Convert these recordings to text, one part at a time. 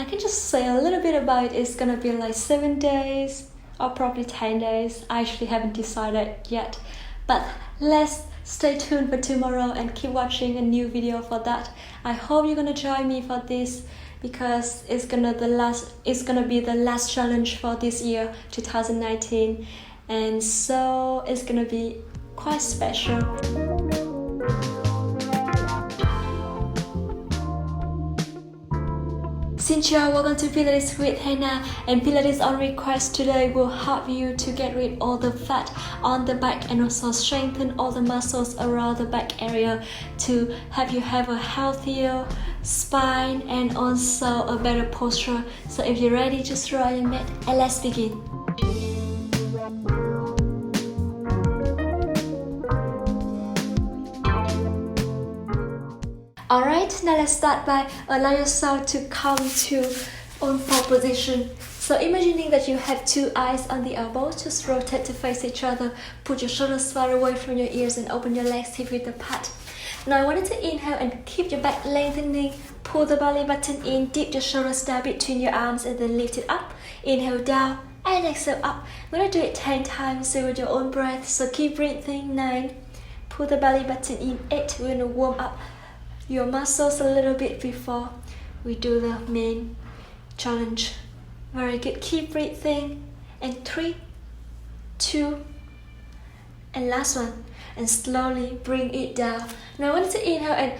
I can just say a little bit about it. It's gonna be like 7 days or probably 10 days. I actually haven't decided yet, but let's stay tuned for tomorrow and keep watching a new video for that. I hope you're gonna join me for this because it's gonna be the last challenge for this year 2019, and so it's gonna be quite special. Xin chào, welcome to Pilates with Hannah, and Pilates on request today will help you to get rid of all the fat on the back and also strengthen all the muscles around the back area to help you have a healthier spine and also a better posture. So if you're ready, just roll your mat and let's begin. Alright, now let's start by allow yourself to come to on four position. So imagining that you have two eyes on the elbow, just rotate to face each other. Put your shoulders far away from your ears and open your legs hip width apart. Now I want you to inhale and keep your back lengthening. Pull the belly button in, dip your shoulders down between your arms and then lift it up. Inhale down and exhale up. I'm going to do it 10 times, so with your own breath. So keep breathing. 9. Pull the belly button in. 8. We're going to warm up your muscles a little bit before we do the main challenge. Very good. Keep breathing. And 3, 2, and last one. And slowly bring it down. Now I want you to inhale and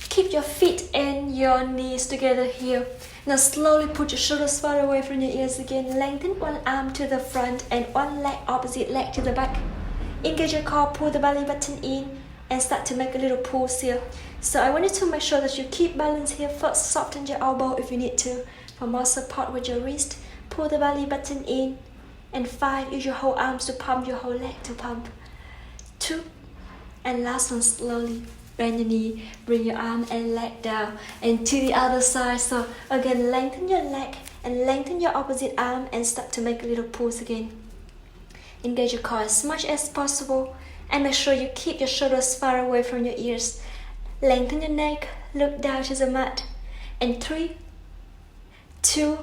keep your feet and your knees together here. Now slowly put your shoulders far away from your ears again. Lengthen one arm to the front and one leg, opposite leg to the back. Engage your core, pull the belly button in and start to make a little pulse here. So I want you to make sure that you keep balance here. First, soften your elbow if you need to. For more support with your wrist, pull the belly button in. And 5, use your whole arms to pump, your whole leg to pump. 2, and last one, slowly bend your knee, bring your arm and leg down. And to the other side, so again, lengthen your leg and lengthen your opposite arm and start to make a little pulse again. Engage your core as much as possible. And make sure you keep your shoulders far away from your ears. Lengthen your neck, look down to the mat. And 3, 2,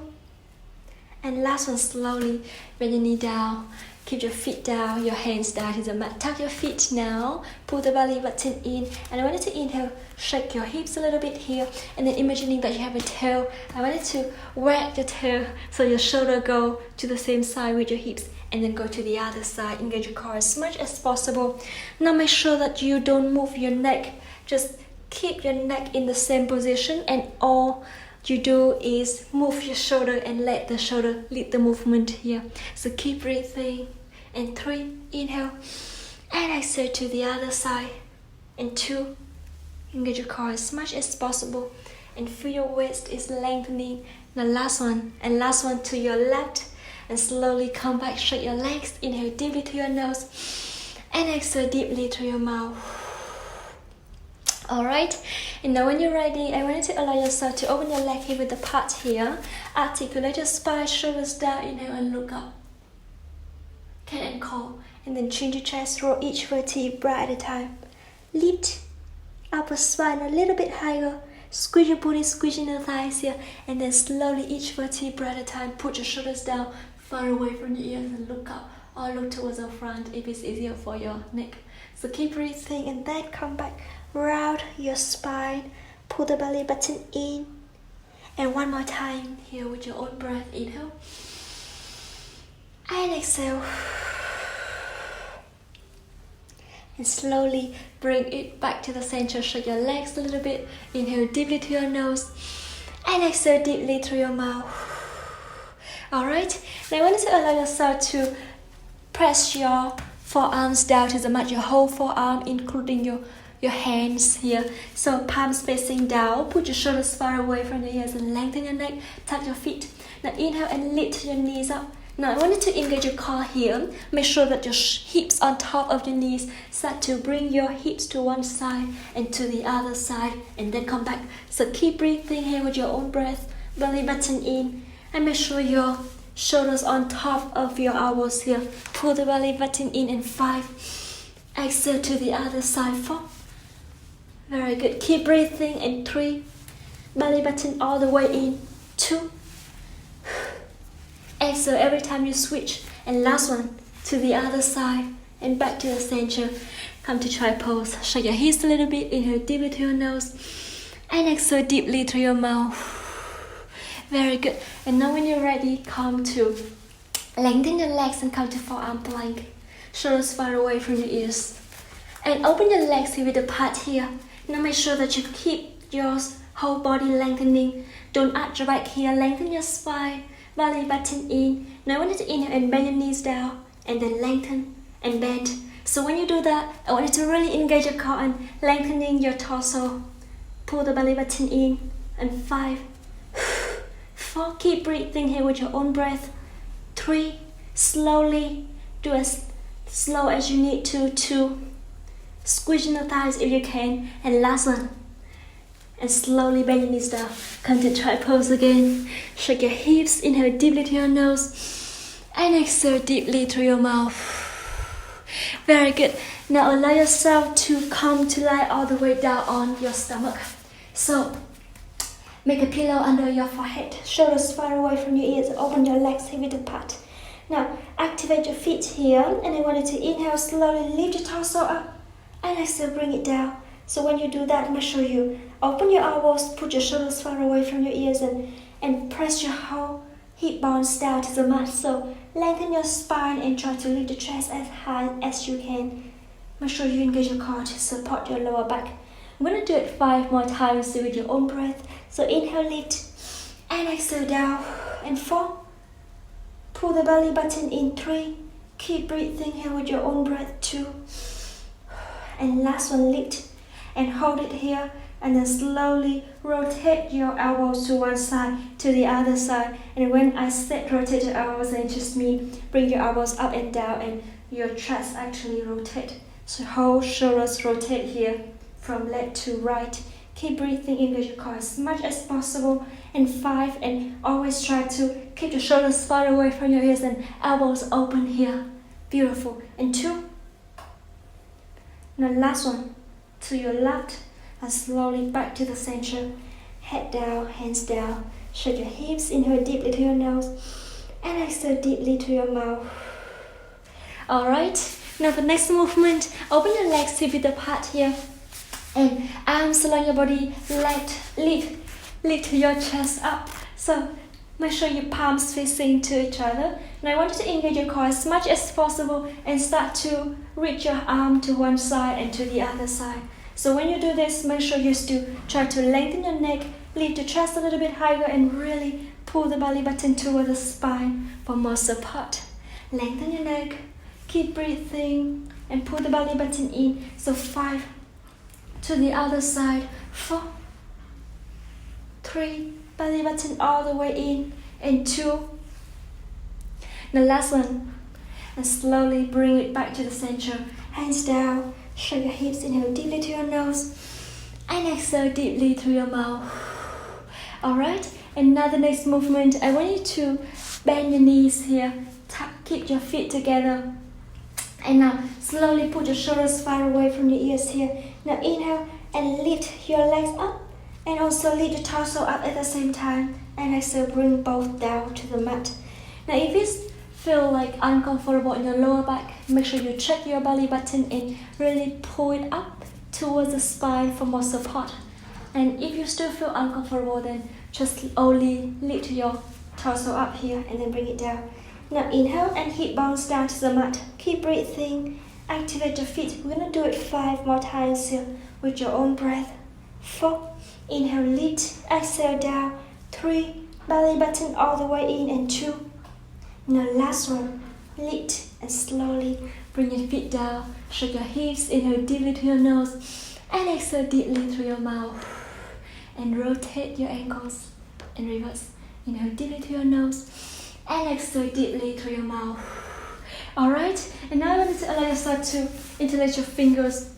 and last one, slowly bend your knee down. Keep your feet down, your hands down to the mat. Tuck your feet now, pull the belly button in. And I want you to inhale, shake your hips a little bit here. And then imagining that you have a tail, I want you to wag your tail so your shoulder go to the same side with your hips. And then go to the other side. Engage your core as much as possible. Now make sure that you don't move your neck. Just keep your neck in the same position, and all you do is move your shoulder and let the shoulder lead the movement here. So keep breathing. And 3, inhale and exhale to the other side. And 2, engage your core as much as possible and feel your waist is lengthening. The last one, and last one to your left. And slowly come back, shake your legs. Inhale deeply to your nose and exhale deeply through your mouth. Alright, and now when you're ready, I want you to allow yourself to open your leg hip width apart here. Articulate your spine, shoulders down. Inhale and look up. Cat and call. And then chin to chest, roll each vertebra at a time. Lift upper spine a little bit higher. Squeeze your booty, squeeze your thighs here. And then slowly each vertebra at a time. Put your shoulders down, far away from your ears, and look up or look towards the front if it's easier for your neck. So keep breathing and then come back. Round your spine. Pull the belly button in. And one more time here with your own breath. Inhale. And exhale. And slowly bring it back to the center. Shake your legs a little bit. Inhale deeply to your nose. And exhale deeply through your mouth. Alright, now I want you to allow yourself to press your forearms down to the mat. Your whole forearm, including your hands here. So palms facing down. Put your shoulders far away from your ears and lengthen your neck. Tuck your feet. Now inhale and lift your knees up. Now I want you to engage your core here. Make sure that your hips on top of your knees. Start to bring your hips to one side and to the other side, and then come back. So keep breathing here with your own breath. Belly button in, and make sure your shoulders on top of your elbows here. Pull the belly button in, and 5. Exhale to the other side. 4. Very good. Keep breathing. And 3. Belly button all the way in. 2. 2. Exhale every time you switch. And last one, to the other side and back to the center. Come to try pose. Shake your hips a little bit. Inhale deeply through your nose and exhale deeply through your mouth. Very good. And now when you're ready, come to lengthen your legs and come to forearm plank. Shoulders far away from your ears. And open your legs here with the part here. Now make sure that you keep your whole body lengthening. Don't arch your back here. Lengthen your spine. Belly button in. Now I want you to inhale and bend your knees down. And then lengthen and bend. So when you do that, I want you to really engage your core and lengthening your torso. Pull the belly button in. And 5, 4, keep breathing here with your own breath. 3, slowly, do as slow as you need to. 2, squeeze your thighs if you can. And last one, and slowly bend your knees down. Come to try pose again. Shake your hips, inhale deeply through your nose. And exhale deeply through your mouth. Very good. Now allow yourself to come to lie all the way down on your stomach. So, make a pillow under your forehead. Shoulders far away from your ears. Open your legs here with the part. Now, activate your feet here. And I want you to inhale slowly. Lift your torso up. And exhale, bring it down. So when you do that, make sure you open your elbows. Put your shoulders far away from your ears. And press your whole hip bones down to the mat. So lengthen your spine and try to lift the chest as high as you can. Make sure you engage your core to support your lower back. I'm going to do it 5 more times with your own breath. So inhale, lift, and exhale down. And 4, pull the belly button in. 3, keep breathing here with your own breath. 2, and last one, lift, and hold it here. And then slowly rotate your elbows to one side, to the other side. And when I said rotate your elbows, then it just means bring your elbows up and down and your chest actually rotate. So whole shoulders rotate here from left to right. Keep breathing, engage your core as much as possible. And 5, and always try to keep your shoulders far away from your ears and elbows open here. Beautiful. And 2. Now last one, to your left. And slowly back to the center. Head down, hands down. Shake your hips, inhale deeply to your nose. And exhale deeply to your mouth. Alright, now the next movement, open your legs to be the part here. And arms along your body, lift your chest up. So make sure your palms facing to each other. Now I want you to engage your core as much as possible and start to reach your arm to one side and to the other side. So when you do this, make sure you still try to lengthen your neck, lift the chest a little bit higher, and really pull the belly button toward the spine for more support. Lengthen your neck, keep breathing, and pull the belly button in. So 5, to the other side. 4, 3, belly button all the way in, and 2. The last one, and slowly bring it back to the center. Hands down. Shake your hips, inhale deeply to your nose and exhale deeply through your mouth. Alright, and now the next movement, I want you to bend your knees here, keep your feet together. And now slowly put your shoulders far away from your ears here. Now inhale and lift your legs up and also lift your torso up at the same time. And exhale, bring both down to the mat. Now if it's feel like uncomfortable in your lower back, make sure you check your belly button and really pull it up towards the spine for more support. And if you still feel uncomfortable, then just only lift your torso up here and then bring it down. Now inhale and hip bounce down to the mat. Keep breathing, activate your feet. We're going to do it 5 more times here with your own breath. 4, inhale, lift, exhale down. 3, belly button all the way in, and 2. Now last one, lift and slowly bring your feet down. Shake your hips, inhale deeply through your nose and exhale deeply through your mouth. And rotate your ankles and reverse. Inhale deeply through your nose and exhale deeply through your mouth. Alright, and now I want you to allow yourself to interlace your fingers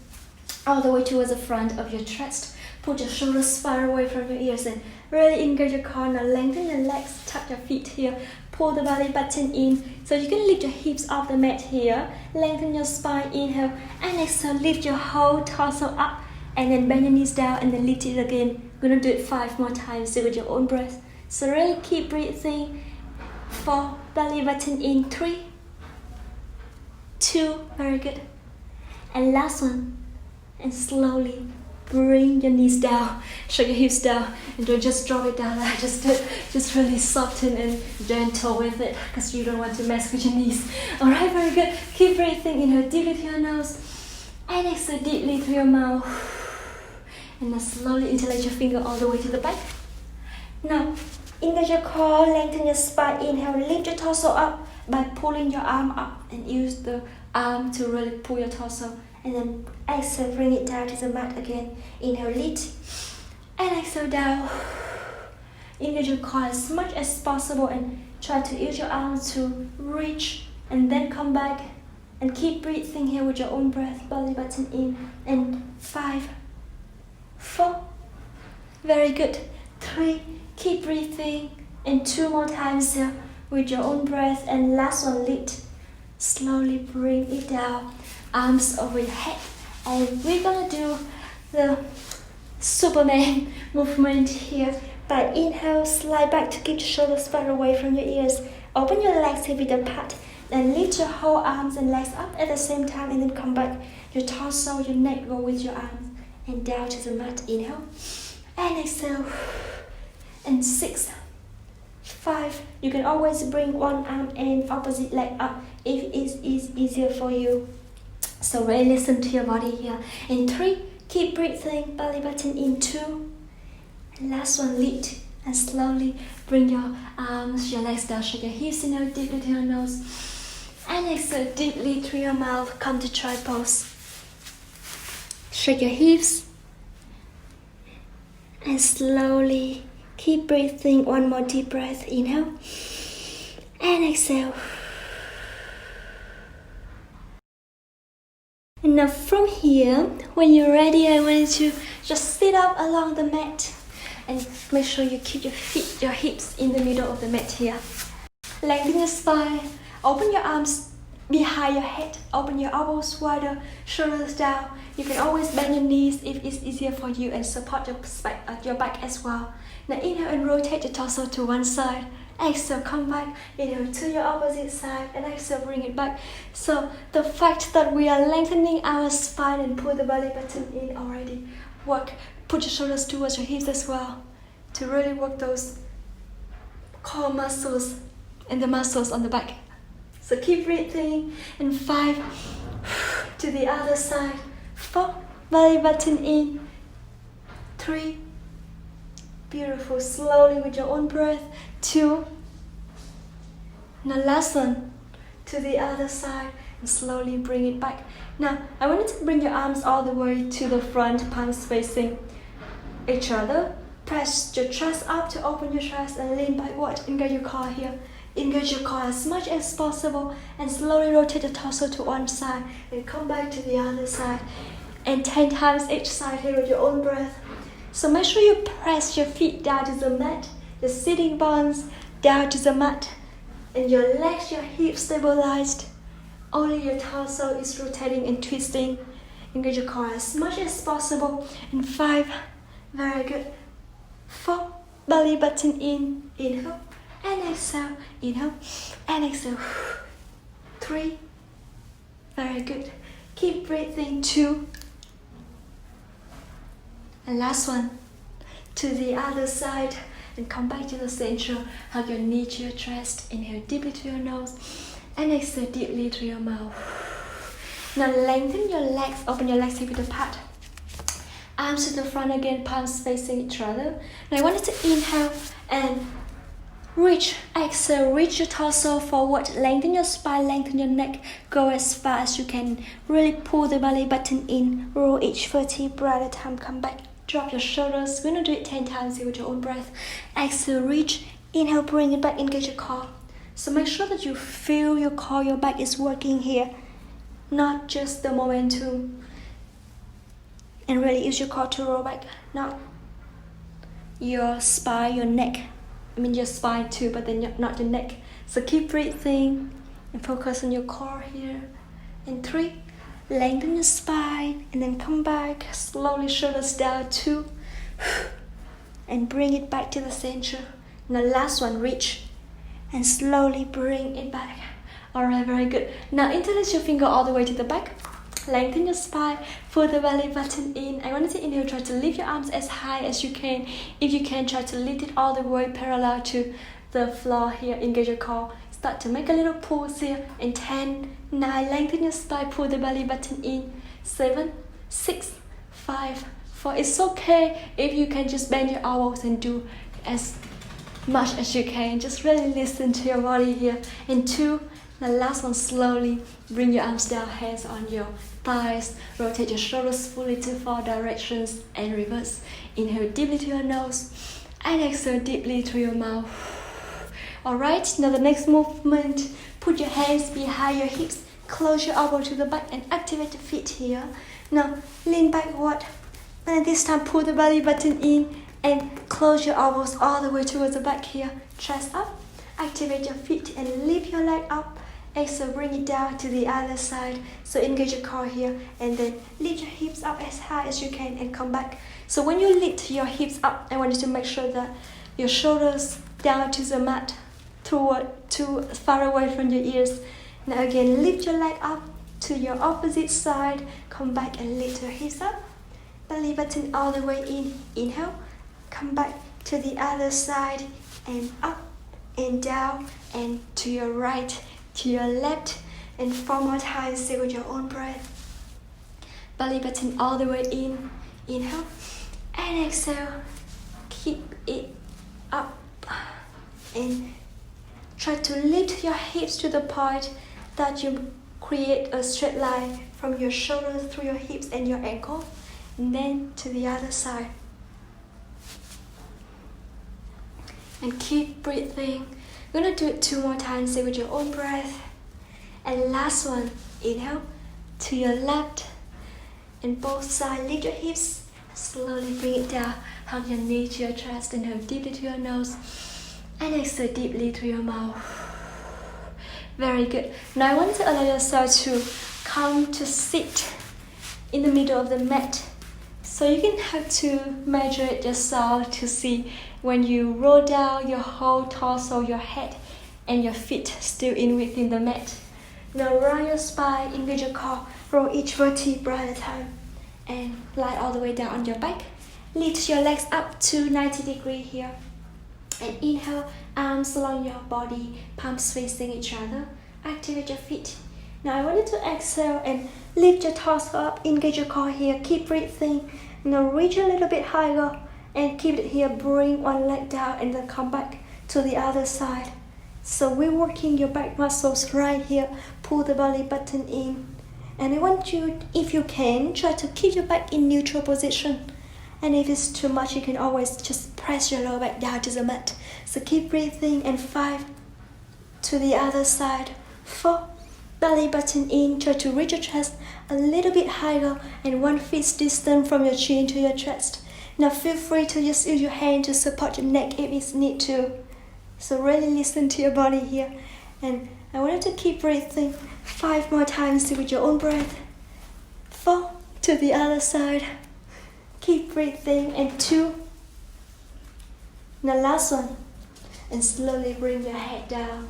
all the way towards the front of your chest. Put your shoulders far away from your ears and really engage your core. Now lengthen your legs, tuck your feet here. Pull the belly button in. So you can lift your hips off the mat here. Lengthen your spine, inhale. And exhale, lift your whole torso up. And then bend your knees down and then lift it again. We're going to do it 5 more times. Do it with your own breath. So really keep breathing. 4, belly button in. 3, 2, very good. And last one. And slowly bring your knees down, shake your hips down, and don't just drop it down. Just really soften and gentle with it, because you don't want to mess with your knees. Alright, very good. Keep breathing. Inhale deeply through your nose, and exhale deeply through your mouth. And now slowly interlace your finger all the way to the back. Now, engage your core, lengthen your spine. Inhale, lift your torso up by pulling your arm up, and use the arm to really pull your torso. And then exhale, bring it down to the mat again. Inhale, lift, and exhale down. Engage your core as much as possible, and try to use your arms to reach, and then come back. And keep breathing here with your own breath. Belly button in. And 5, 4, very good. 3, keep breathing. And 2 more times here with your own breath. And last one, lift. Slowly bring it down. Arms over your head, and we're gonna do the Superman movement here. By inhale, slide back to keep your shoulders far away from your ears. Open your legs hip width apart, then lift your whole arms and legs up at the same time, and then come back. Your torso, your neck go with your arms, and down to the mat. Inhale, and exhale. And 6, 5. You can always bring one arm and opposite leg up if it is easier for you. So really listen to your body here. In 3, keep breathing, belly button in. 2, and last one, lift, and slowly bring your arms, your legs down, shake your hips, inhale deeply through your nose, and exhale deeply through your mouth. Come to try pose. Shake your hips, and slowly keep breathing. One more deep breath, inhale, and exhale. And now from here, when you're ready, I want you to just sit up along the mat, and make sure you keep your hips in the middle of the mat here. Lengthen your spine, open your arms behind your head, open your elbows wider, shoulders down. You can always bend your knees if it's easier for you, and support your back as well. Now inhale and rotate your torso to one side. Exhale, come back. Inhale to your opposite side, and exhale, bring it back. So the fact that we are lengthening our spine and pull the belly button in already work. Put your shoulders towards your hips as well, to really work those core muscles and the muscles on the back. So keep breathing. And 5, to the other side. 4, belly button in. 3, beautiful. Slowly with your own breath. 2, now last one, to the other side, and slowly bring it back. Now I want you to bring your arms all the way to the front, palms facing each other. Press your chest up to open your chest, and lean backward. Engage your core here. Engage your core as much as possible, and slowly rotate the torso to one side, and come back to the other side. And 10 times each side here with your own breath. So make sure you press your feet down to the mat, the sitting bones down to the mat, and your legs, your hips stabilized. Only your torso is rotating and twisting. Engage your core as much as possible. And 5, very good. 4, belly button in. Inhale and exhale. Inhale and exhale. 3, very good. Keep breathing. 2, and last one, to the other side. And come back to the center. Hug your knee to your chest. Inhale deeply through your nose, and exhale deeply through your mouth. Now lengthen your legs, open your legs hip width apart. Arms to the front again, palms facing each other. Now I want you to inhale and reach. Exhale, reach your torso forward. Lengthen your spine, lengthen your neck. Go as far as you can. Really pull the belly button in. Roll each vertebra at a time. Come back. Drop your shoulders. We're going to do it 10 times here with your own breath. Exhale, reach. Inhale, bring it back, engage your core. So make sure that you feel your core, your back is working here. Not just the momentum. And really use your core to roll back. Not your spine, your neck. I mean your spine too, but then not your neck. So keep breathing and focus on your core here. And 3, lengthen your spine, and then come back, slowly shoulders down. 2, and bring it back to the center. Now last one, reach. And slowly bring it back. Alright, very good. Now interlace your finger all the way to the back. Lengthen your spine, pull the belly button in. I want you to inhale, try to lift your arms as high as you can. If you can, try to lift it all the way parallel to the floor here. Engage your core. Start to make a little pause here. In 10, 9, lengthen your spine, pull the belly button in. 7, 6, 5, 4. It's okay if you can just bend your elbows and do as much as you can. Just really listen to your body here. In 2, the last one, slowly bring your arms down, hands on your thighs. Rotate your shoulders fully to 4 directions and reverse. Inhale deeply to your nose and exhale deeply through your mouth. Alright, now the next movement, put your hands behind your hips, close your elbow to the back and activate the feet here. Now lean backward, and this time pull the belly button in and close your elbows all the way towards the back here. Chest up, activate your feet and lift your leg up. Exhale, bring it down to the other side. So engage your core here and then lift your hips up as high as you can and come back. So when you lift your hips up, I want you to make sure that your shoulders down to the mat, too far away from your ears. Now again, lift your leg up to your opposite side. Come back and lift your hips up. Belly button all the way in. Inhale. Come back to the other side and up and down and to your right, to your left, and 4 more times. Say with your own breath. Belly button all the way in. Inhale and exhale. Keep it up and try to lift your hips to the point that you create a straight line from your shoulders through your hips and your ankle, and then to the other side. And keep breathing. We're gonna do it 2 more times. Say with your own breath. And last one, inhale to your left and both sides. Lift your hips, slowly bring it down. Hug your knee to your chest. Inhale deeply to your nose and exhale deeply through your mouth. Very good. Now I want to allow yourself to come to sit in the middle of the mat. So you can have to measure it yourself to see when you roll down your whole torso, your head and your feet still in within the mat. Now round your spine, engage your core, roll each vertebra at a time and lie all the way down on your back. Lift your legs up to 90 degrees here. And inhale, arms along your body, palms facing each other. Activate your feet. Now I want you to exhale and lift your torso up, engage your core here, keep breathing. Now reach a little bit higher and keep it here. Bring one leg down and then come back to the other side. So we're working your back muscles right here. Pull the belly button in. And I want you, if you can, try to keep your back in neutral position. And if it's too much, you can always just press your lower back down to the mat. So keep breathing. And 5, to the other side. 4, belly button in. Try to reach your chest a little bit higher and 1 foot distance from your chin to your chest. Now feel free to just use your hand to support your neck if it's need to. So really listen to your body here. And I want you to keep breathing. 5 more times with your own breath. 4, to the other side. Keep breathing. And 2. Now last one. And slowly bring your head down.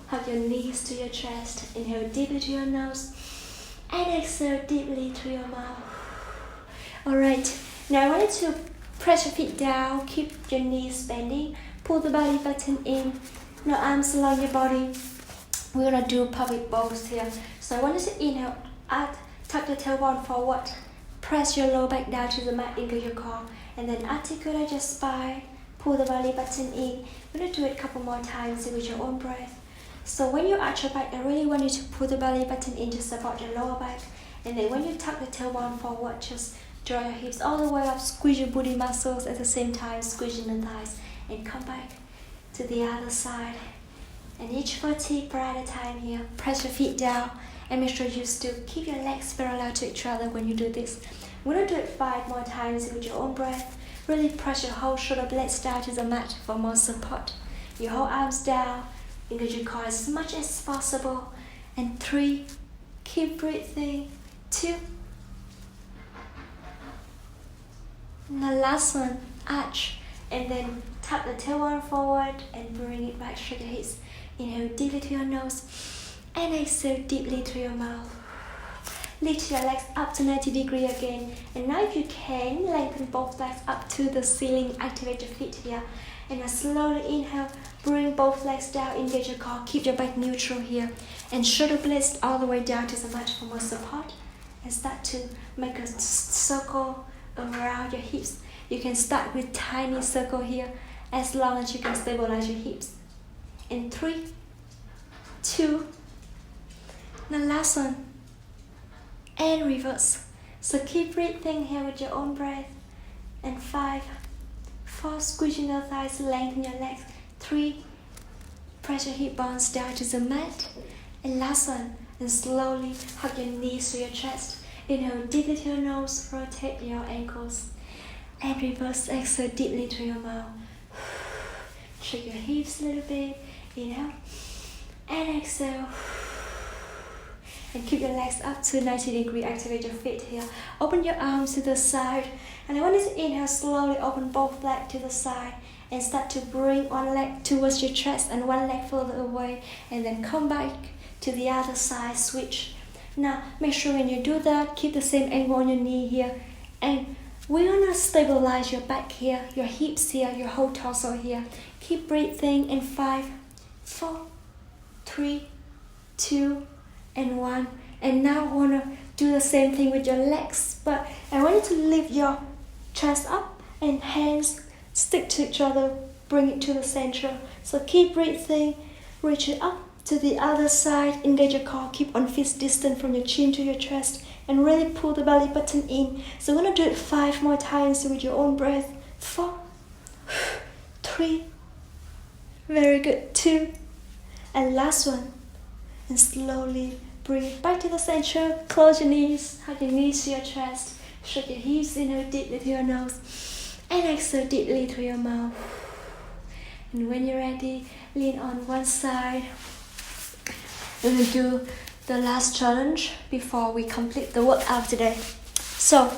Hug your knees to your chest. Inhale deeply to your nose. And exhale deeply through your mouth. Alright. Now I want you to press your feet down. Keep your knees bending. Pull the belly button in. Now arms along your body. We're gonna do pelvic bows here. So I want you to inhale. Tuck your tailbone forward. Press your lower back down to the mat, engage your core. And then articulate your spine. Pull the belly button in. We're gonna do it a couple more times with your own breath. So when you arch your back, I really want you to pull the belly button in to support your lower back. And then when you tuck the tailbone forward, just draw your hips all the way up. Squeeze your booty muscles at the same time, squeezing the thighs. And come back to the other side. And each vertebra at a time here. Press your feet down and make sure you still keep your legs parallel to each other when you do this. We're going to do it 5 more times with your own breath. Really press your whole shoulder blades down to the mat for more support. Your whole arms down. Engage your core as much as possible. And 3, keep breathing. 2. And the last one, arch And then tap the tailbone forward and bring it back. Shake your hips. Inhale deeply to your nose. And exhale deeply through your mouth. Lift your legs up to 90 degrees again. And now if you can, lengthen both legs up to the ceiling. Activate your feet here. And now slowly inhale. Bring both legs down. Engage your core. Keep your back neutral here. And shoulder blades all the way down to the mat for more support. And start to make a circle around your hips. You can start with tiny circle here as long as you can stabilize your hips. In 3, 2, the last one. And reverse. So keep breathing here with your own breath. And 5, 4, squeezing your thighs, lengthen your legs. 3, press your hip bones down to the mat. And last one, and slowly hug your knees to your chest. Inhale deeply to your nose, rotate your ankles. And reverse, exhale deeply through your mouth. Shake your hips a little bit. Inhale. And exhale. And keep your legs up to 90 degrees. Activate your feet here. Open your arms to the side. And I want you to inhale, slowly open both legs to the side. And start to bring one leg towards your chest and one leg further away. And then come back to the other side. Switch. Now, make sure when you do that, keep the same angle on your knee here. And we're going to stabilize your back here, your hips here, your whole torso here. Keep breathing in 5, 4, 3, 2, and 1. And now I want to do the same thing with your legs. But I want you to lift your chest up and hands stick to each other. Bring it to the center. So keep breathing. Reach it up to the other side. Engage your core. Keep on fist distance from your chin to your chest. And really pull the belly button in. So we're going to do it 5 more times with your own breath. 4, 3, very good, 2, and last one. And slowly bring it back to the center. Close your knees. Hug your knees to your chest. Shake your hips. Inhale deeply through your nose. And exhale deeply through your mouth. And when you're ready, lean on one side. We're going to do the last challenge before we complete the workout today. So,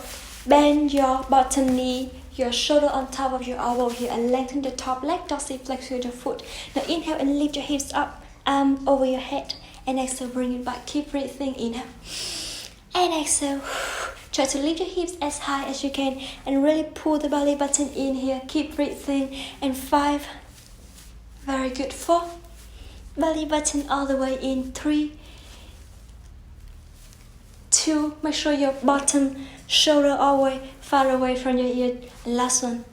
bend your bottom knee, your shoulder on top of your elbow here, and lengthen the top leg, dorsiflex with your foot. Now inhale and lift your hips up, arm over your head, and exhale, bring it back. Keep breathing, inhale, and exhale. Try to lift your hips as high as you can, and really pull the belly button in here. Keep breathing, and 5, very good, 4, belly button all the way in, 3, 2, make sure your bottom shoulder all the way far away from your ear. Last one.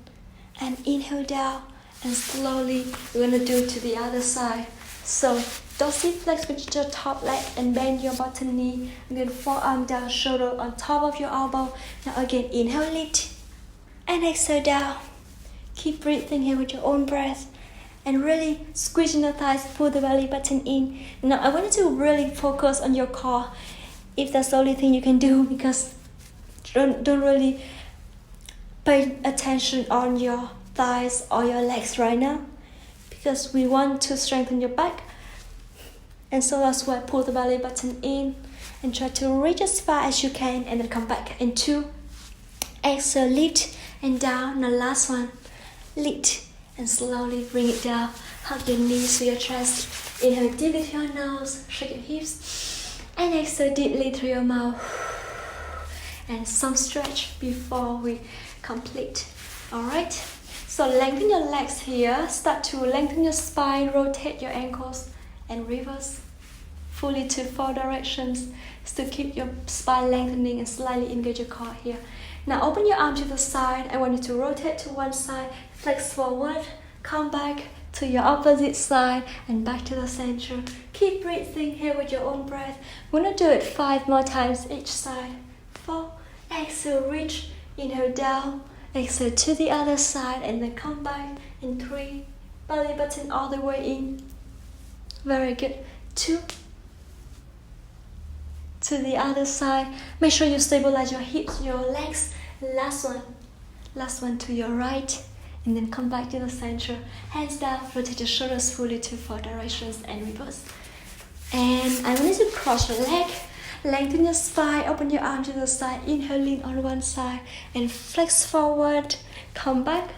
And inhale down, and slowly we're going to do it to the other side. So dorsiflex with your top leg and bend your bottom knee. And then forearm down, shoulder on top of your elbow. Now again, inhale, lift, and exhale down. Keep breathing here with your own breath. And really squeezing the thighs, pull the belly button in. Now I want you to really focus on your core. If that's the only thing you can do, because don't really pay attention on your thighs or your legs right now, because we want to strengthen your back. And so that's why pull the belly button in and try to reach as far as you can, and then come back in 2. Exhale, lift and down. Now last one, lift and slowly bring it down. Hug your knees to your chest. Inhale deeply through your nose, shake your hips. And exhale deeply through your mouth. And some stretch before we complete. Alright? So lengthen your legs here. Start to lengthen your spine, rotate your ankles, and reverse fully to 4 directions. So keep your spine lengthening and slightly engage your core here. Now open your arm to the side. I want you to rotate to one side, flex forward, come back to your opposite side, and back to the center. Keep breathing here with your own breath. We're going to do it 5 more times each side. 4, exhale, reach, inhale down, exhale to the other side, and then come back in 3, belly button all the way in. Very good. 2, to the other side. Make sure you stabilize your hips, your legs. Last one to your right. And then come back to the center. Hands down, rotate your shoulders fully to 4 directions and reverse. And I want you to cross your leg, lengthen your spine, open your arm to the side, inhale, lean on one side, and flex forward. Come back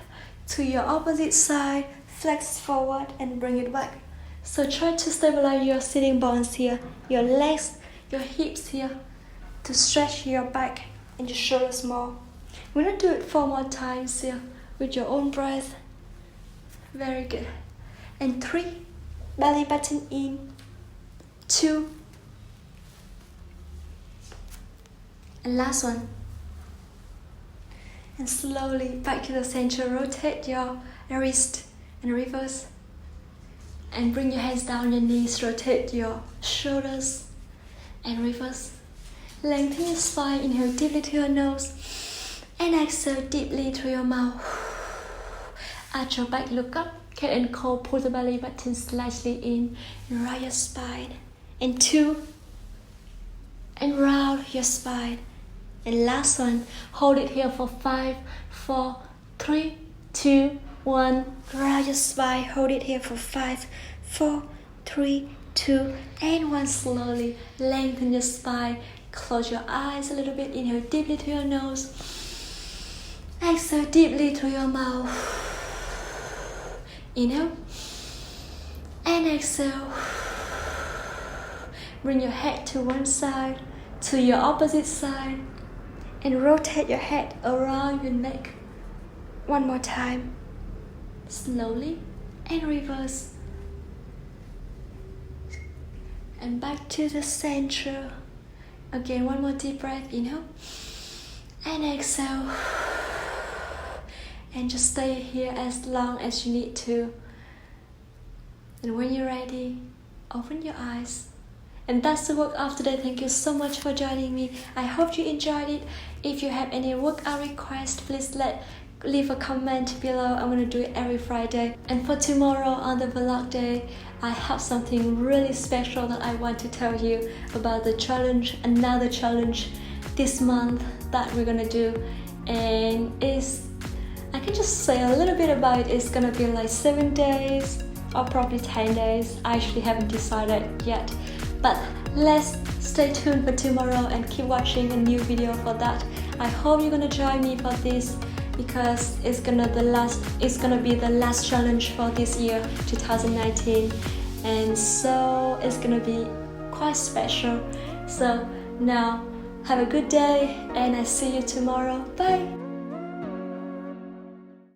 to your opposite side, flex forward and bring it back. So try to stabilize your sitting bones here, your legs, your hips here, to stretch your back and your shoulders more. We're gonna do it 4 more times here with your own breath. Very good. And 3, belly button in. 2, and last one. And slowly back to the center, rotate your wrist and reverse. And bring your hands down your knees, rotate your shoulders and reverse. Lengthen your spine, inhale deeply through your nose and exhale deeply through your mouth. Arch your back, look up, cat and cow, pull the belly button slightly in and round your spine. And 2, and round your spine. And last one, hold it here for 5, 4, 3, 2, 1. Round your spine, hold it here for 5, 4, 3, 2, and 1. Slowly lengthen your spine. Close your eyes a little bit. Inhale deeply through your nose. Exhale deeply through your mouth. Inhale and exhale. Bring your head to one side, to your opposite side, and rotate your head around your neck. 1 more time. Slowly and reverse. And back to the center. Again, 1 more deep breath. Inhale and exhale. And just stay here as long as you need to. And when you're ready, open your eyes. And that's the workout today. Thank you so much for joining me. I hope you enjoyed it. If you have any workout request, please leave a comment below. I'm gonna do it every Friday. And for tomorrow on the vlog day, I have something really special that I want to tell you about the challenge, another challenge this month that we're gonna do. And I can just say a little bit about it. It's gonna be like 7 days or probably 10 days. I actually haven't decided yet. But let's stay tuned for tomorrow and keep watching a new video for that. I hope you're gonna join me for this because it's gonna be the last challenge for this year, 2019. And so it's gonna be quite special. So now have a good day and I see you tomorrow. Bye.